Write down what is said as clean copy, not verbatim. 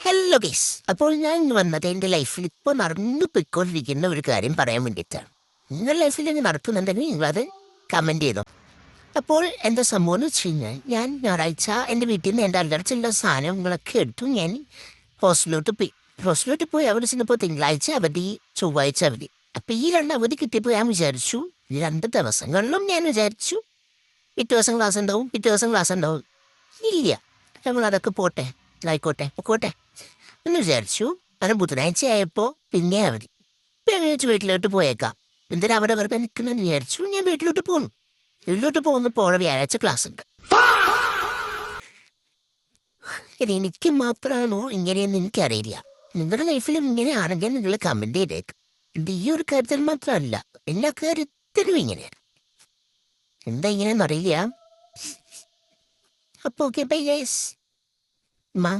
Hello guys. അപ്പോൾ ഞാൻ ഇന്ന് വന്നത് എൻ്റെ ലൈഫിൽ ഇപ്പോൾ നടന്നു പോയിക്കൊണ്ടിരിക്കുന്ന ഒരു കാര്യം പറയാൻ വേണ്ടിയിട്ടാണ്. നിങ്ങളുടെ ലൈഫിൽ ഇനി നടക്കുന്നുണ്ടെങ്കിൽ നിങ്ങളത് കമൻറ്റ് ചെയ്തോ. അപ്പോൾ എന്താ സംഭവം എന്ന് വെച്ച് കഴിഞ്ഞാൽ ഞാൻ ഞായറാഴ്ച എൻ്റെ വീട്ടിൽ നിന്ന് എൻ്റെ അല്ലറച്ചുള്ള സാധനങ്ങളൊക്കെ എടുത്തു ഞാൻ ഹോസ്റ്റലിലോട്ട് പോയി. ഹോസ്റ്റലിലോട്ട് പോയി അവിടെ ചെന്നപ്പോൾ തിങ്കളാഴ്ച അവധി, ചൊവ്വാഴ്ച അവധി. അപ്പോൾ ഈ രണ്ട് അവധി കിട്ടിയപ്പോൾ ഞാൻ വിചാരിച്ചു ഈ 2 ദിവസങ്ങളിലും ഞാൻ വിചാരിച്ചു പിറ്റേ ദിവസം ക്ലാസ് ഉണ്ടാവും, പിറ്റേ ദിവസം ക്ലാസ് ഉണ്ടാവും. ഇല്ല, നമ്മൾ അതൊക്കെ പോട്ടെ, ആയിക്കോട്ടെ പോട്ടെ എന്ന് വിചാരിച്ചു. അങ്ങനെ ബുധനാഴ്ച ആയപ്പോൾ പിന്നെ അവധി. ഇപ്പം ഞാൻ വിചാരിച്ചു വീട്ടിലോട്ട് പോയേക്കാം. എന്തിനാ അവിടെ വെറുതെ നിൽക്കണമെന്ന് വിചാരിച്ചു. ഞാൻ വീട്ടിലോട്ട് പോന്നു. വീട്ടിലോട്ട് പോകുന്നപ്പോൾ വ്യാഴാഴ്ച ക്ലാസ് ഉണ്ട്. ഇത് എനിക്ക് മാത്രമാണോ ഇങ്ങനെയെന്ന് എനിക്കറിയില്ല. നിങ്ങളുടെ ലൈഫിലും ഇങ്ങനെയാണെങ്കിൽ നിങ്ങൾ കമൻറ്റ് ചെയ്തേക്ക്. ഇത് ഈ ഒരു കാര്യത്തിൽ മാത്രമല്ല, എല്ലാ കാര്യത്തിലും ഇങ്ങനെയാണ്. എന്താ ഇങ്ങനെയെന്ന് അറിയില്ല. അപ്പോൾ ഓക്കെ, ബൈ ഗൈസ്. മാ